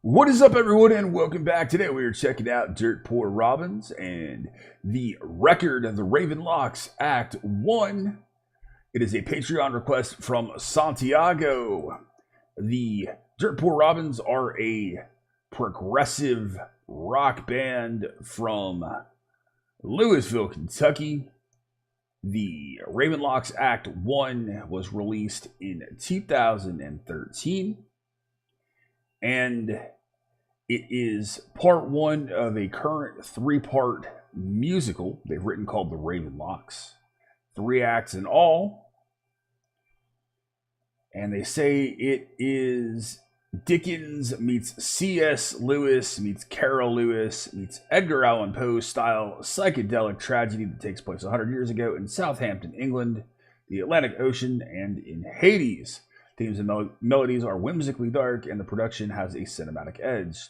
What is up, everyone, and welcome back. Today we are checking out Dirt Poor Robins and the record of the Ravenlocks Act 1. It is a Patreon request from Santiago. The Dirt Poor Robins are a progressive rock band from Louisville, Kentucky. The Ravenlocks Act 1 was released in 2013. And it is part one of a current three-part musical they've written called The Ravenlocks. 3 acts in all. And they say it is Dickens meets C.S. Lewis meets Carol Lewis meets Edgar Allan Poe style psychedelic tragedy that takes place 100 years ago in Southampton, England, the Atlantic Ocean, and in Hades. Themes and melodies are whimsically dark, and the production has a cinematic edge.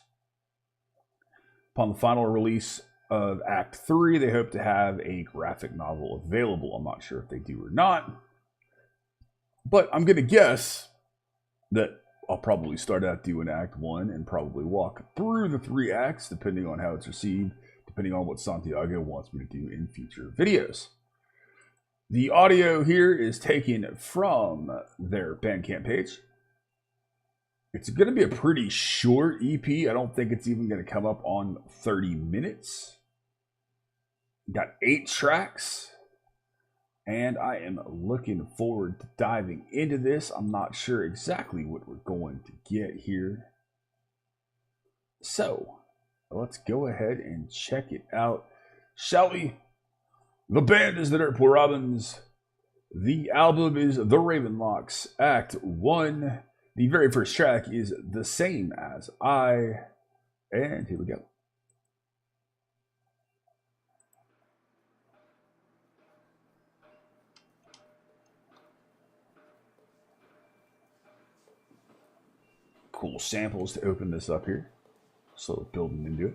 Upon the final release of Act 3, they hope to have a graphic novel available. I'm not sure if they do or not. But I'm going to guess that I'll probably start out doing Act 1 and probably walk through the 3 acts, depending on how it's received, depending on what Santiago wants me to do in future videos. The audio here is taken from their Bandcamp page. It's going to be a pretty short EP. I don't think it's even going to come up on 30 minutes. Got 8 tracks. And I am looking forward to diving into this. I'm not sure exactly what we're going to get here. So, let's go ahead and check it out, shall we? The band is the Dirt Poor Robins. The album is The Ravenlocks Act 1. The very first track is The Same As I. And here we go. Cool samples to open this up here. So building into it.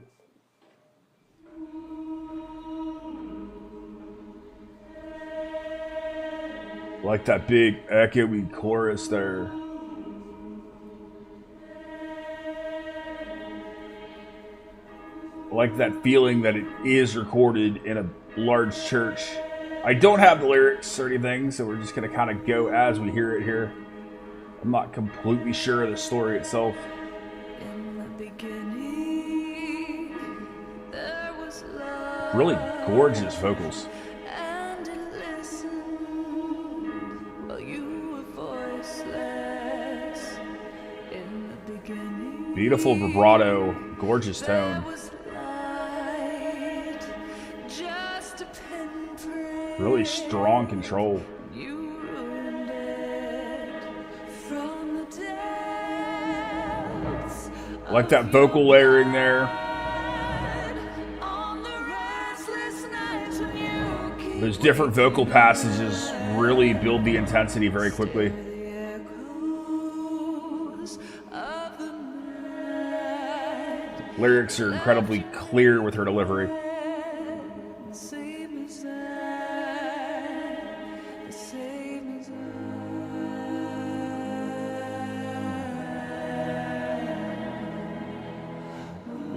Like that big echoey chorus there. I like that feeling that it is recorded in a large church. I don't have the lyrics or anything, so we're just going to kind of go as we hear it here. I'm not completely sure of the story itself. Really gorgeous vocals. Beautiful vibrato, gorgeous tone. Really strong control. I like that vocal layering there. Those different vocal passages really build the intensity very quickly. Lyrics are incredibly clear with her delivery.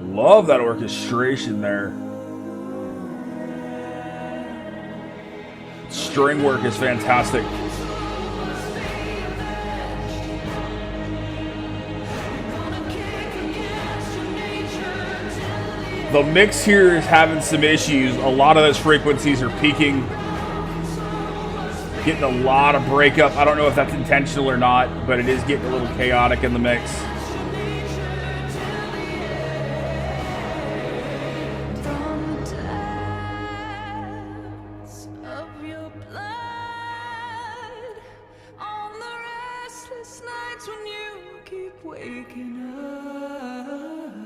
Love that orchestration there. String work is fantastic. The mix here is having some issues. A lot of those frequencies are peaking. Getting a lot of breakup. I don't know if that's intentional or not, but it is getting a little chaotic in the mix.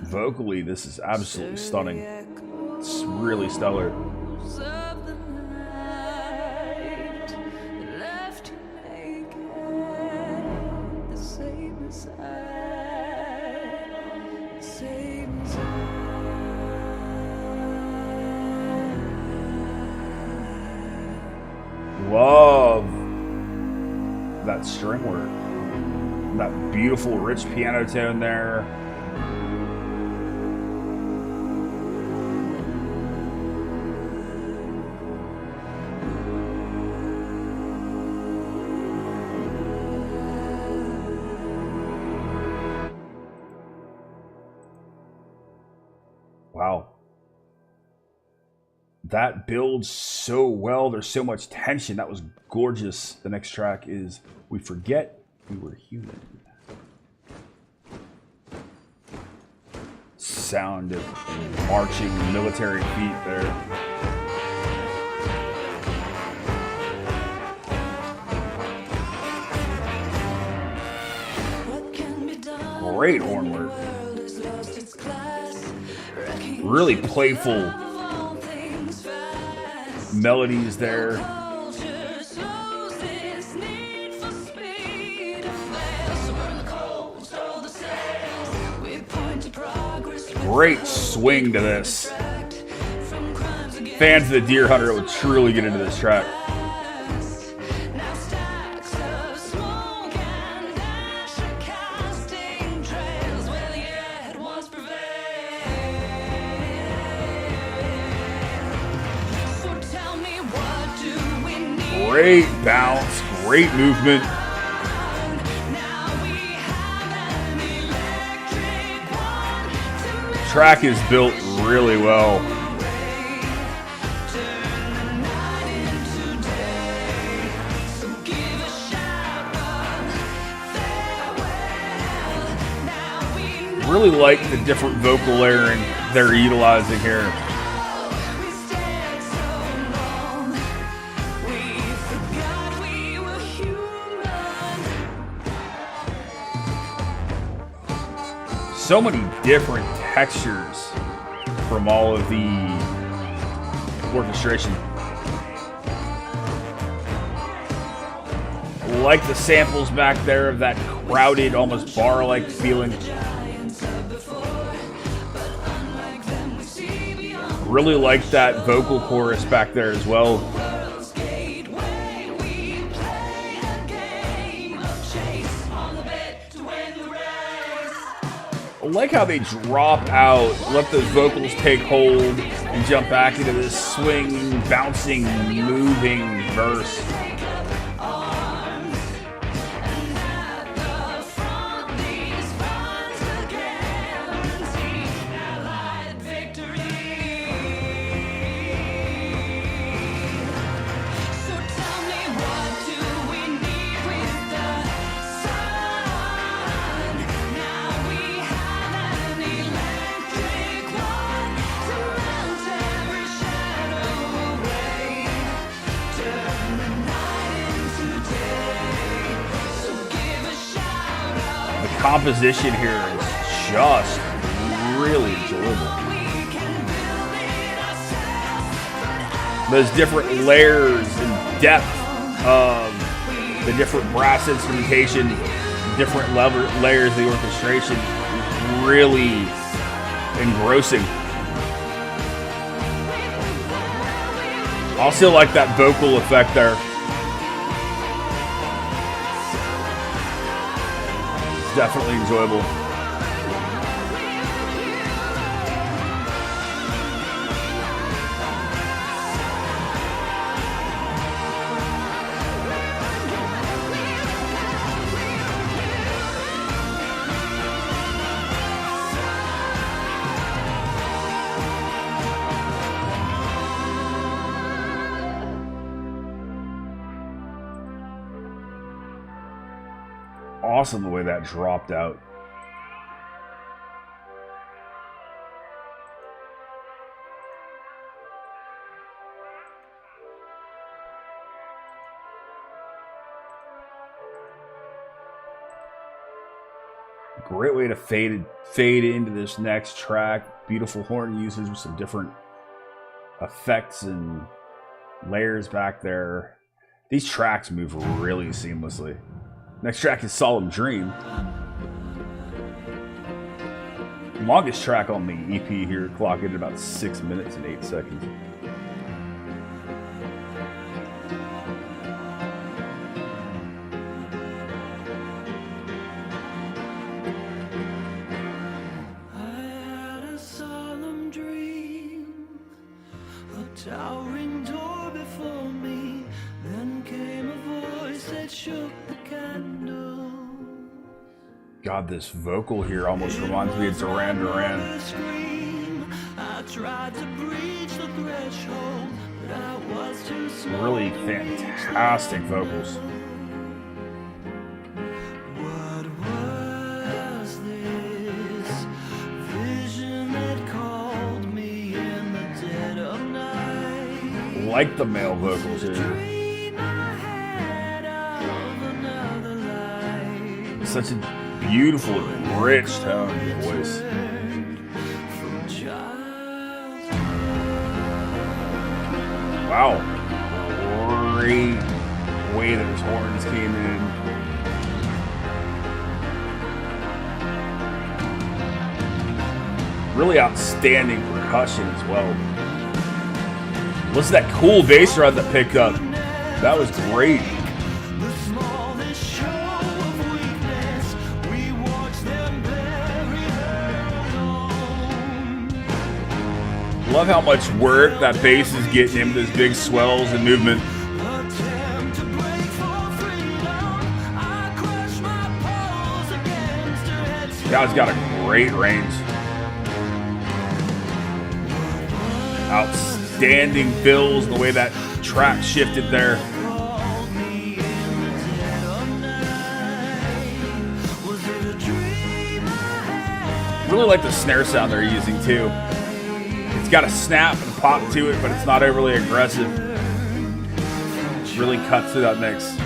Vocally, this is absolutely stunning. It's really stellar. Love that string work. That beautiful rich piano tone there. That builds so well. There's so much tension. That was gorgeous. The next track is We Forget We Were Human. Sound of marching military feet there. Great horn work. Really playful melodies there. Great swing to this. Fans of the Deer Hunter would truly get into this track. Great bounce, great movement. Track is built really well. Really like the different vocal layering they're utilizing here. So many different textures from all of the orchestration. Like the samples back there of that crowded, almost bar-like feeling. Really like that vocal chorus back there as well. I like how they drop out, let those vocals take hold, and jump back into this swing, bouncing, moving verse. Composition here is just really enjoyable. Those different layers and depth of the different brass instrumentation, different layers of the orchestration, really engrossing. Also like that vocal effect there. Definitely enjoyable. Awesome the way that dropped out. Great way to fade into this next track. Beautiful horn usage with some different effects and layers back there. These tracks move really seamlessly. Next track is Solemn Dream. Longest track on the EP here, clocking at about 6 minutes and 8 seconds. I had a solemn dream, a towering door before me, then came a voice that shook the candle. God, this vocal here almost reminds me of Duran Duran. tried to breach the threshold, but I was too small. Really fantastic vocals. What was this vision that called me in the dead of night? Like the male vocals here. Dream I had of another life. Such a beautiful, rich tone in your voice. From child's Wow. Great way that his horns came in. Really outstanding percussion as well. Listen to that cool bass run that picked up. That was great. the smallest show of weakness, we watch them bury her alone. Love how much work that bass is getting him with his big swells and movement. Attempt to break for freedom, I crush my paws against her head. Guy's got a great range. Outstanding fills, the way that track shifted there. Called me in the dead of night. Was it a dream I had? Really like the snare sound they're using too. It's got a snap and pop to it, but it's not overly aggressive. Really cuts through that mix.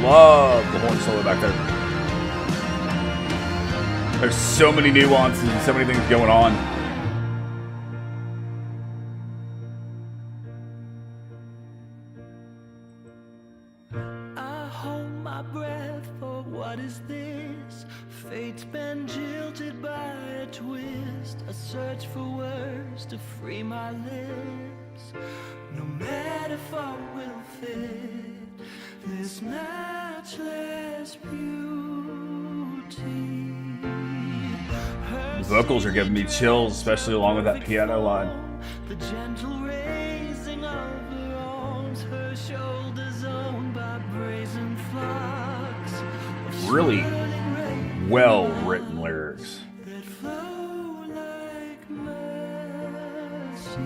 Love the horn solo back there. There's so many nuances and so many things going on. I hold my breath for what is this? Fate's been jilted by a twist. I search for words to free my lips. No metaphor will fit this matchless beauty. The vocals are giving me chills, especially along with that piano line. The gentle raising of her arms, her shoulders owned by brazen flocks of Really swirling rain well written lyrics. that flow like mercy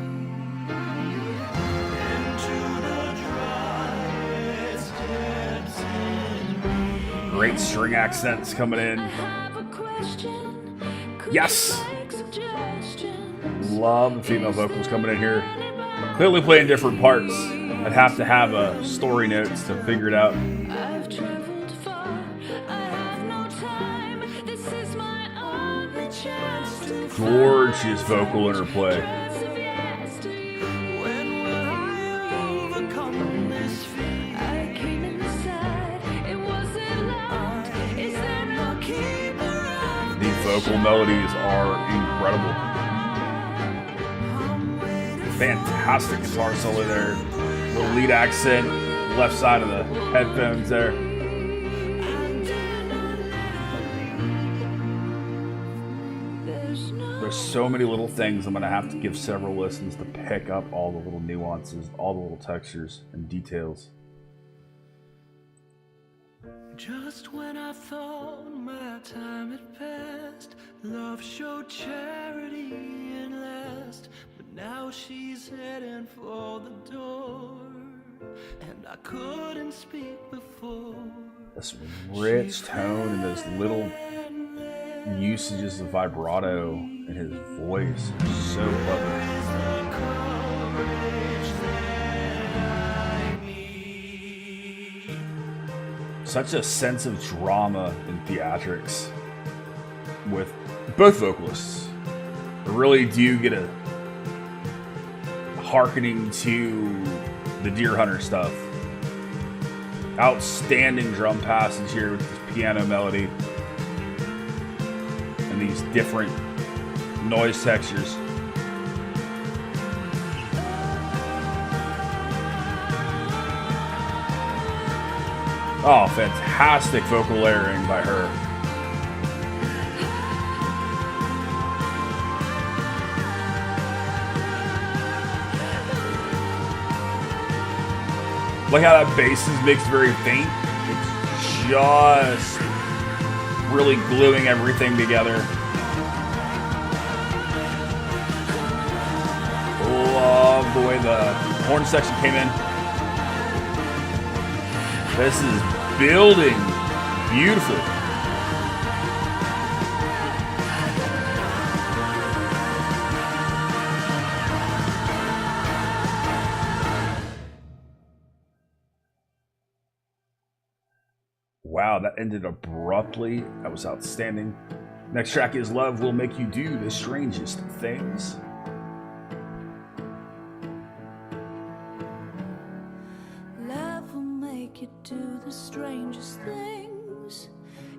into the driest depths in me. Great string accents coming in. Have a question? Could Yes! you make suggestions? Love the female vocals coming in here. Clearly playing different parts. I'd have to have a story notes to figure it out. I've traveled far, I have no time. This is my only chance to Gorgeous vocal interplay. chance of yes to you. When will I overcome this fear? I came inside, it wasn't locked. Is there no keeper of These vocal melodies are incredible. I'm waiting Fantastic guitar solo there. The lead accent, left side of the headphones there. there's no There's so many little things I'm going to have to give several listens to pick up all the little nuances, all the little textures and details. Just when I thought my time had passed, love showed charity and last. But now she's heading for the door, and I couldn't speak before. This rich tone and those little usages of vibrato in his voice are so clever. Such a sense of drama in theatrics with both vocalists. I really do get a hearkening to the Deer Hunter stuff. Outstanding drum passage here with this piano melody and these different noise textures. Oh, fantastic vocal layering by her. Like how that bass is mixed very faint. It's just really gluing everything together. Love the way the horn section came in. This is building beautifully. Wow, that ended abruptly. That was outstanding. Next track is Love Will Make You Do the Strangest Things. Love will make you do the strangest things.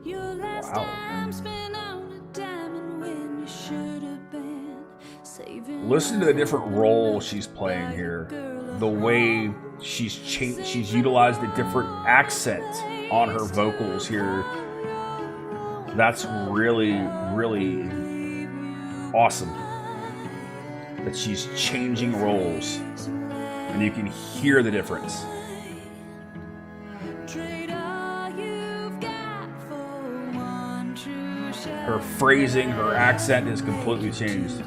Your last time spent on a diamond when you should have been saving. Listen to the different role she's playing here. The way she's changed, she's utilized a different accent on her vocals here. That's really, really awesome. That she's changing roles, and you can hear the difference. Her phrasing, her accent is completely changed.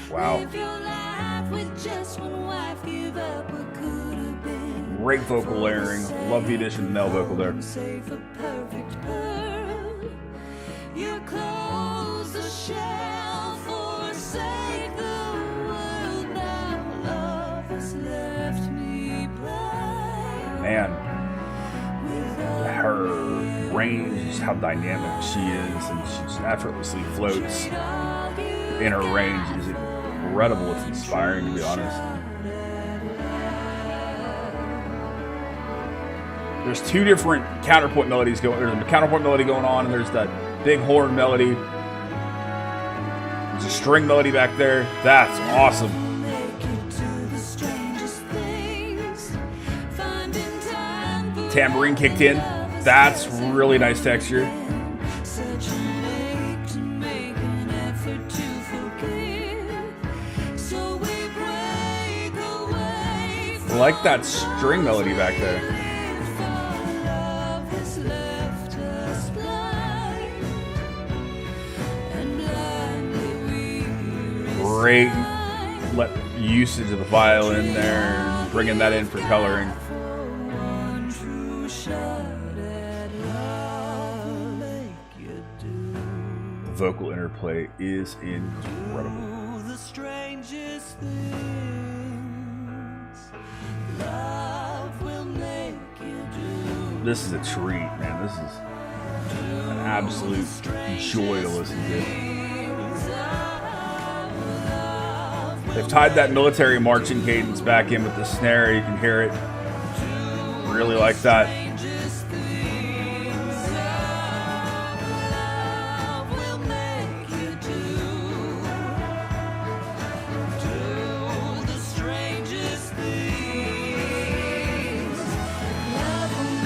Wow. Great vocal layering. Love the addition of male vocal there. Man, her range, how dynamic she is, and she effortlessly floats in her range is incredible. It's inspiring, to be honest. There's two different counterpoint melodies going. There's a counterpoint melody going on, and there's that big horn melody. There's a string melody back there. That's awesome. Tambourine kicked in. That's really nice texture. I like that string melody back there. Great usage of the violin there, bringing that in for coloring. The vocal interplay is incredible. This is a treat, man. This is an absolute joy to listen to. They've tied that military marching cadence back in with the snare. You can hear it. Really like that.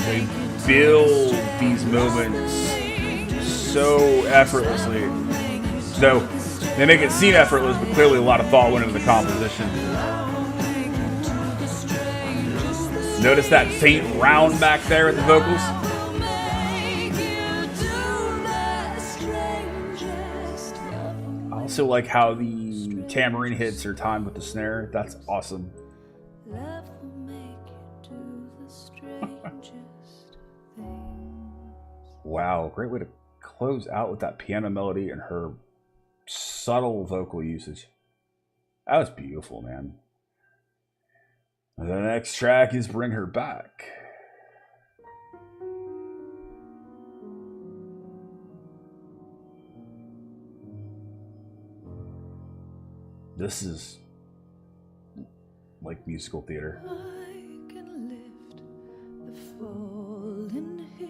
They build these moments so effortlessly. So they make it seem effortless, but clearly a lot of thought went into the composition. Notice that faint round back there at the vocals? I also like how the tambourine hits are timed with the snare. That's awesome. Wow, great way to close out with that piano melody and her subtle vocal usage. That was beautiful, man. The next track is Bring Her Back. This is like musical theater. I can lift the fallen hymn,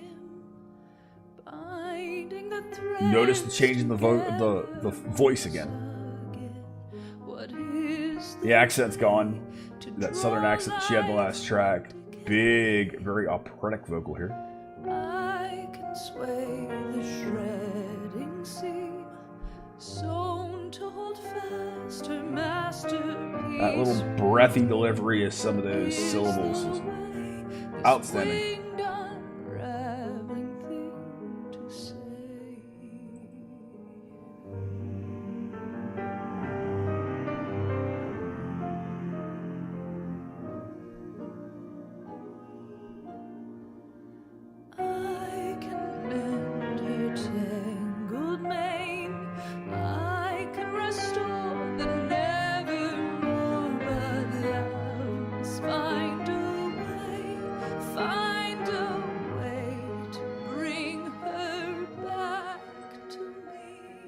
binding the thread. Notice the change in the voice again. The accent's gone. That southern accent she had the last track. Big, very operatic vocal here. I can sway the shredding seam, sewn to hold fast her masterpiece. That little breathy delivery of some of those syllables is outstanding.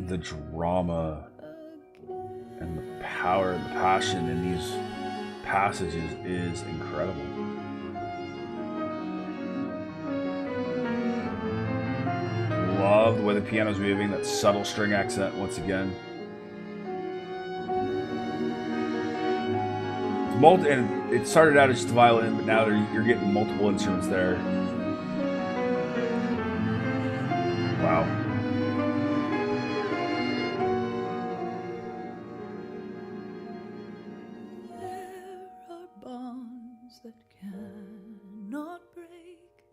the drama and the power and the passion in these passages is incredible. Love the way the piano's moving, that subtle string accent once again. And it started out as just a violin, but now you're getting multiple instruments there. Wow. There are bonds that cannot break,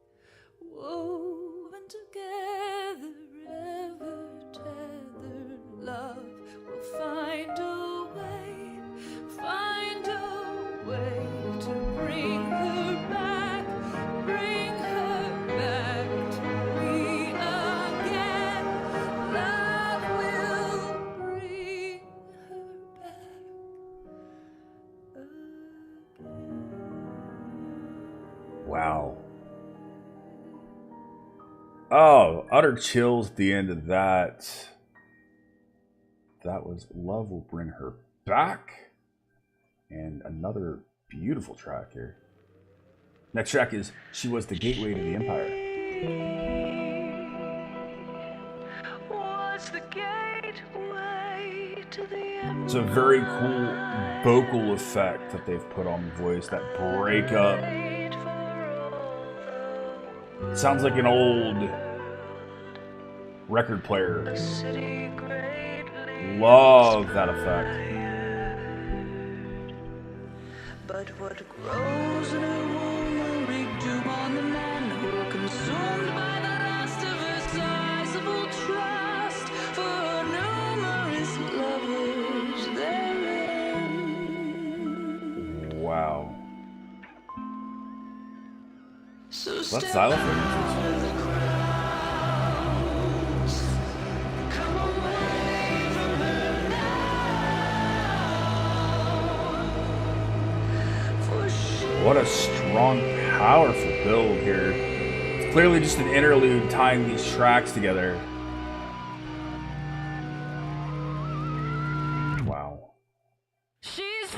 woven together, ever tethered. Love will find a way to bring her back to me again. Love will bring her back again. Wow. Oh, utter chills at the end of that. That was Love Will Bring Her Back. And another beautiful track here. Next track is She Was the Gateway to the Empire. Was the gateway to the empire. It's a very cool vocal effect that they've put on the voice, that breakup. It sounds like an old record player. Love that effect. But what grows in a womb will wreak doom on the men who are consumed by the lust of her sizable trust for numerous lovers therein. Wow. So That's step xylophone. out of the crowds. Come away from her now. For she What a strong, powerful build here. It's clearly just an interlude tying these tracks together. Wow. she's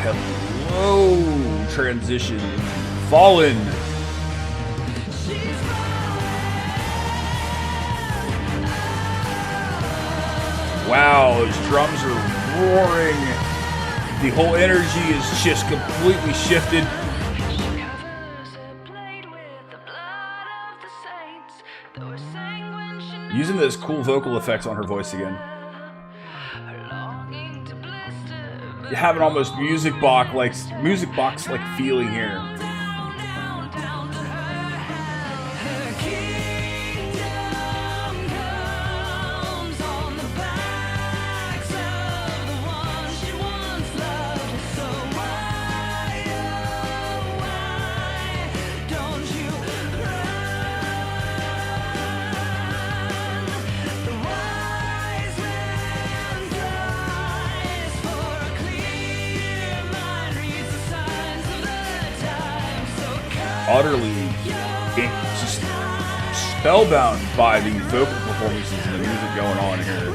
Hello, transition. Fallen. Wow, those drums are roaring. The whole energy is just completely shifted. Using those cool vocal effects on her voice again. You have an almost music box like feeling here. Utterly just spellbound by the vocal performances and the music going on here.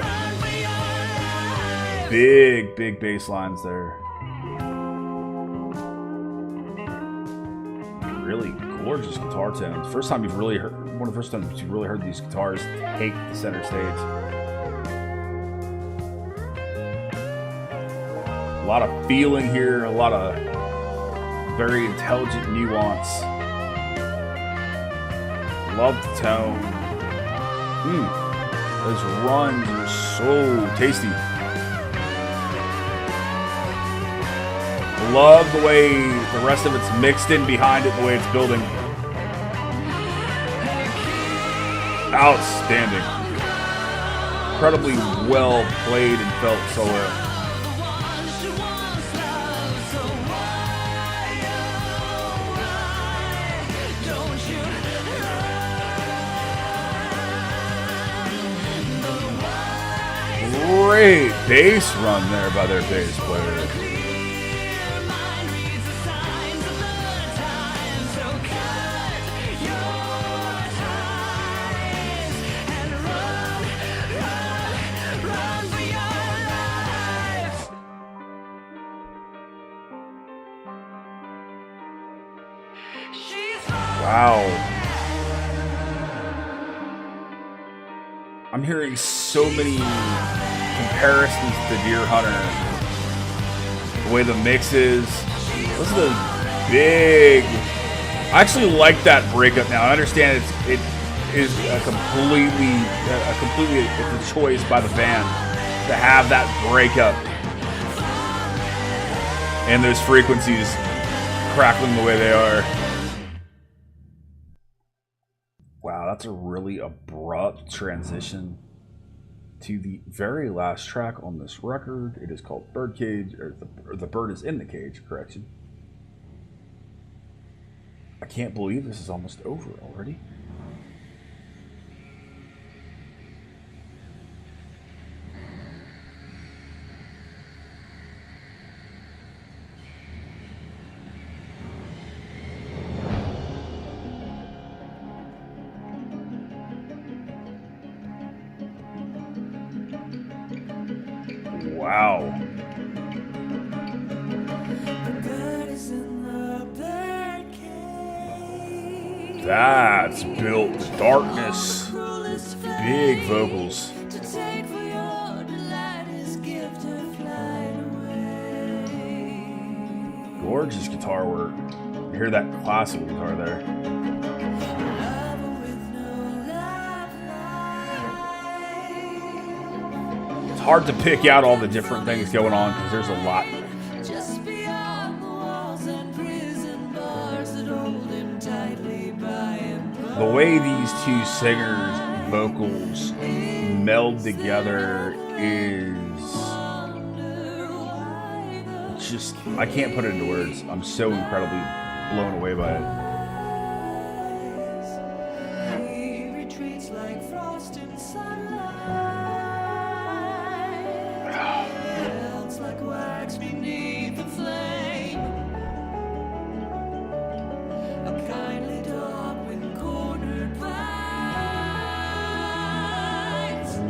Big bass lines there. Really gorgeous guitar tones. First time you've really heard, one of the first times you've really heard these guitars take the center stage. A lot of feeling here, a lot of very intelligent nuance. Love the tone. Those runs are so tasty. Love the way the rest of it's mixed in behind it, the way it's building. Outstanding. Incredibly well played and felt solo. Great bass run there by their bass player. Wow. I'm hearing so many comparisons to Deer Hunter. The way the mix is. This is a big... I actually like that breakup now. I understand it is a completely it's a choice by the band to have that breakup and those frequencies crackling the way they are. Wow, that's a really abrupt transition to the very last track on this record. It is called Birdcage, or the bird is in the cage, correction. I can't believe this is almost over already. Wow. That's built the darkness. Big vocals. Gorgeous guitar work. You hear that classical guitar there. It's hard to pick out all the different things going on because there's a lot. The way these two singers' vocals meld together is just, I can't put it into words. I'm so incredibly blown away by it.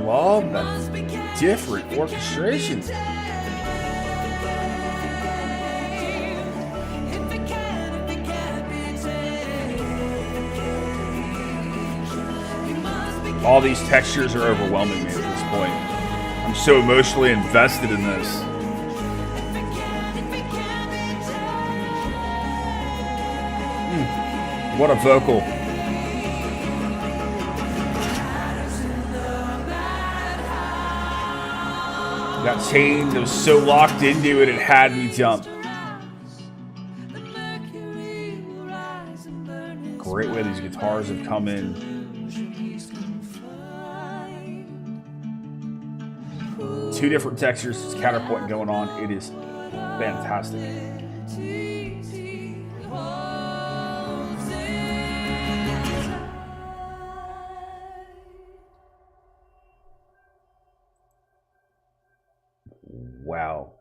Love that different orchestration. All these textures are overwhelming me at this point. I'm so emotionally invested in this. What a vocal. That chain that was so locked into it, it had me jump. Great way these guitars have come in. Two different textures, it's counterpoint going on. It is fantastic. Wow.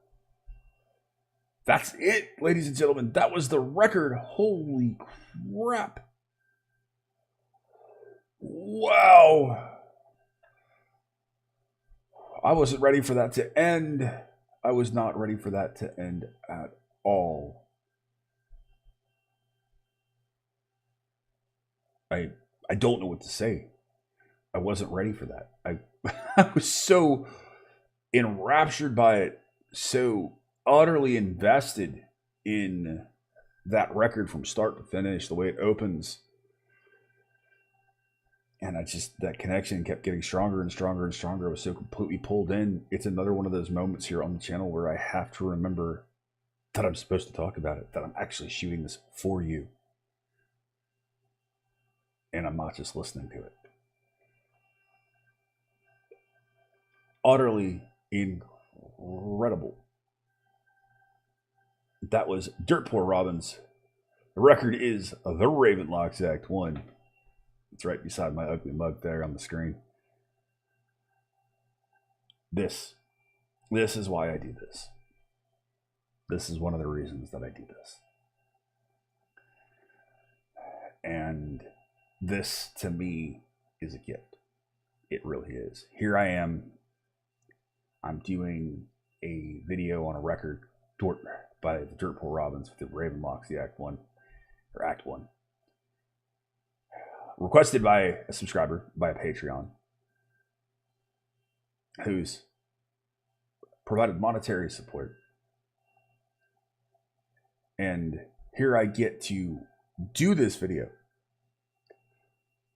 That's it, ladies and gentlemen. That was the record. Holy crap. Wow. I wasn't ready for that to end. I was not ready for that to end at all. I don't know what to say. I wasn't ready for that. I was so enraptured by it, so utterly invested in that record from start to finish, the way it opens. And that connection kept getting stronger and stronger and stronger. I was so completely pulled in. It's another one of those moments here on the channel where I have to remember that I'm supposed to talk about it, that I'm actually shooting this for you. And I'm not just listening to it. Utterly incredible. That was Dirt Poor Robins. The record is The Ravenlocks Act 1. It's right beside my ugly mug there on the screen. This is why I do this. This is one of the reasons that I do this. And this, to me, is a gift. It really is. Here I am. I'm doing a video on a record by the Dirt Poor Robins with the Ravenlocks, the Act 1. or Act 1. Requested by a subscriber, by a Patreon, who's provided monetary support. And here I get to do this video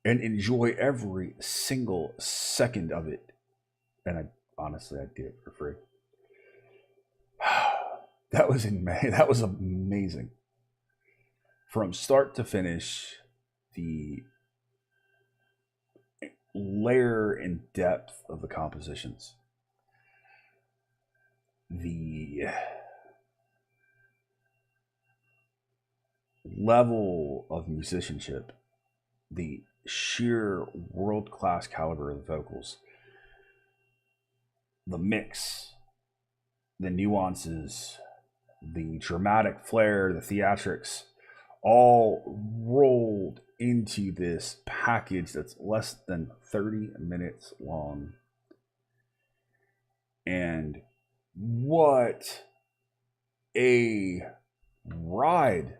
and enjoy every single second of it. And I did it for free. That was amazing. From start to finish, the layer and depth of the compositions, the level of musicianship, the sheer world-class caliber of the vocals, the mix, the nuances, the dramatic flair, the theatrics, all rolled into this package that's less than 30 minutes long. And what a ride.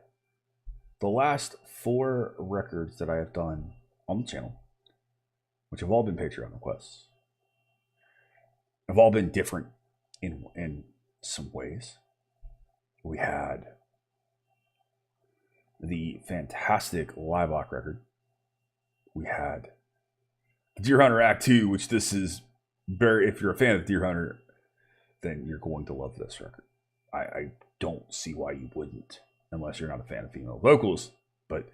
The last 4 records that I have done on the channel, which have all been Patreon requests, have all been different in some ways. We had the fantastic Livelock record. We had Deer Hunter Act 2, which this is very, if you're a fan of Deer Hunter, then you're going to love this record. I don't see why you wouldn't, unless you're not a fan of female vocals, but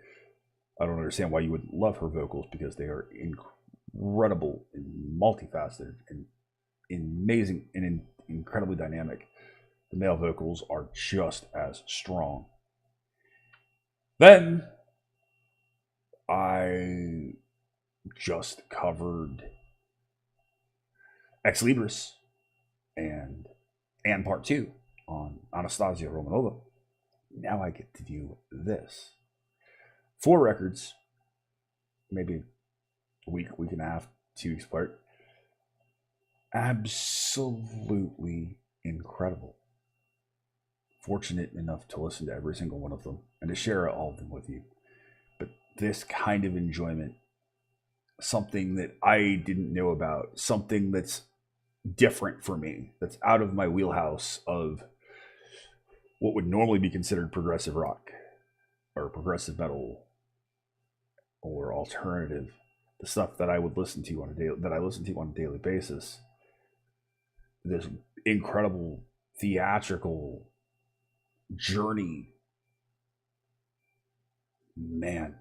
I don't understand why you wouldn't love her vocals, because they are incredible and multifaceted and amazing and incredibly dynamic. The male vocals are just as strong. Then I just covered Ex Libris and Part 2 on Anastasia Romanova. Now I get to do this. 4 records, maybe a week and a half, 2 weeks apart. Absolutely incredible. Fortunate enough to listen to every single one of them and to share all of them with you. But this kind of enjoyment, something that I didn't know about, something that's different for me, that's out of my wheelhouse of what would normally be considered progressive rock or progressive metal or alternative, the stuff that I would listen to on a daily basis. This incredible theatrical journey, man,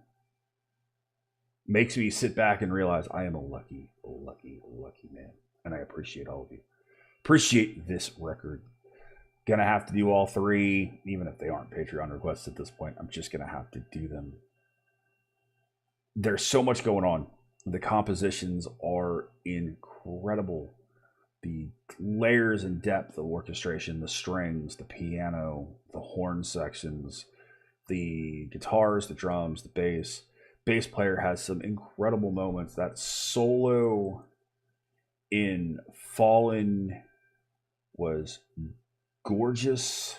makes me sit back and realize I am a lucky man, and I appreciate all of you. Appreciate this record. Gonna have to do all 3, even if they aren't Patreon requests at this point. I'm just gonna have to do them. There's so much going on. The compositions are incredible. The layers and depth of orchestration, the strings, the piano, the horn sections, the guitars, the drums, the bass. Bass player has some incredible moments. That solo in Fallen was gorgeous.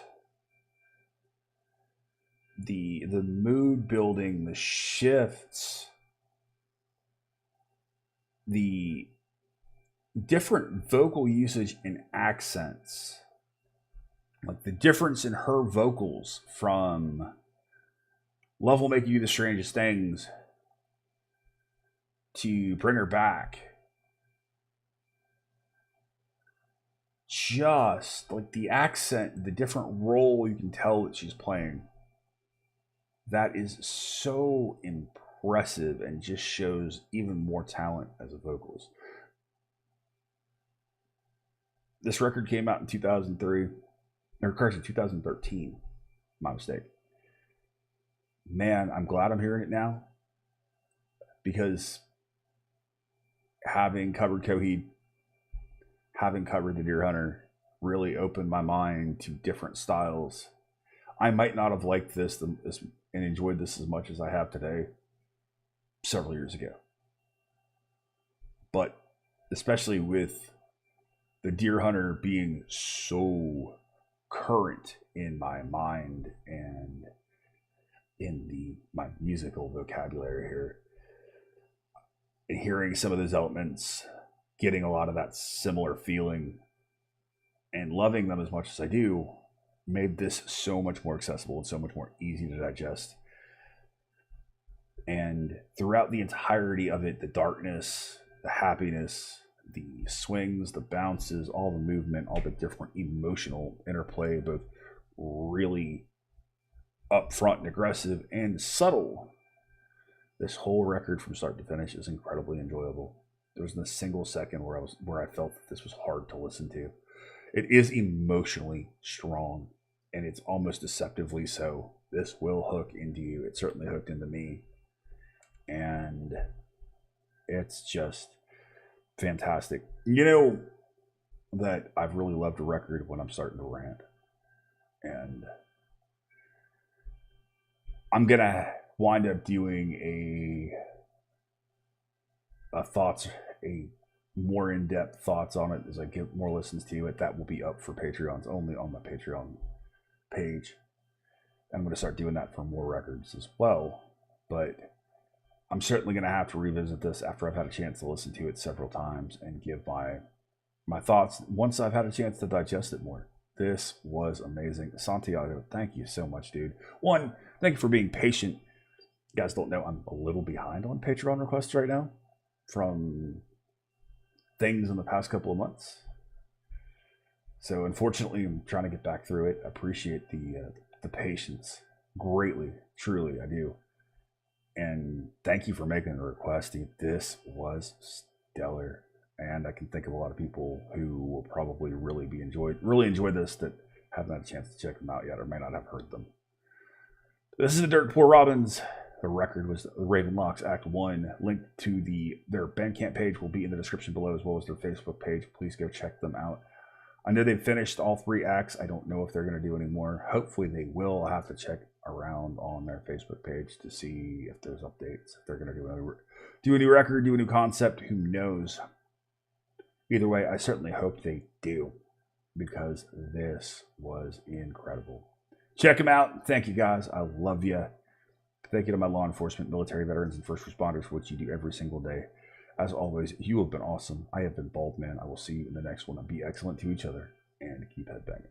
The mood building, the shifts, the different vocal usage and accents, like the difference in her vocals from Love Will Make You the Strangest Things to Bring Her Back. Just like the accent, the different role you can tell that she's playing. That is so impressive and just shows even more talent as a vocalist. This record came out in 2003, or correction, 2013. My mistake. Man, I'm glad I'm hearing it now, because having covered Coheed, having covered the Deer Hunter, really opened my mind to different styles. I might not have liked this and enjoyed this as much as I have today several years ago. But especially with the Deer Hunter being so current in my mind and in my musical vocabulary here. And hearing some of those elements, getting a lot of that similar feeling, and loving them as much as I do, made this so much more accessible and so much more easy to digest. And throughout the entirety of it, the darkness, the happiness, the swings, the bounces, all the movement, all the different emotional interplay, both really upfront and aggressive and subtle. This whole record from start to finish is incredibly enjoyable. There wasn't a single second where I felt that this was hard to listen to. It is emotionally strong, and it's almost deceptively so. This will hook into you. It certainly hooked into me. And it's just fantastic. You know that I've really loved a record when I'm starting to rant. And I'm going to wind up doing a more in-depth thoughts on it as I get more listens to it. That will be up for Patreons only on my Patreon page. And I'm going to start doing that for more records as well. But I'm certainly going to have to revisit this after I've had a chance to listen to it several times and give my thoughts once I've had a chance to digest it more. This was amazing. Santiago, thank you so much, dude. One, thank you for being patient. You guys don't know I'm a little behind on Patreon requests right now from things in the past couple of months. So unfortunately, I'm trying to get back through it. I appreciate the patience greatly. Truly, I do. And thank you for making the request, dude. This was stellar. And I can think of a lot of people who will probably really enjoy this that haven't had a chance to check them out yet or may not have heard them. This is the Dirt Poor Robins. The record was Ravenlocks Act 1. Link to their Bandcamp page will be in the description below, as well as their Facebook page. Please go check them out. I know they've finished all 3 acts. I don't know if they're going to do any more. Hopefully they will. I'll have to check around on their Facebook page to see if there's updates. If they're going to do a new record, do a new concept, who knows? Either way, I certainly hope they do, because this was incredible. Check them out. Thank you, guys. I love you. Thank you to my law enforcement, military veterans, and first responders for what you do every single day. As always, you have been awesome. I have been Baldman. I will see you in the next one. Be excellent to each other and keep headbanging.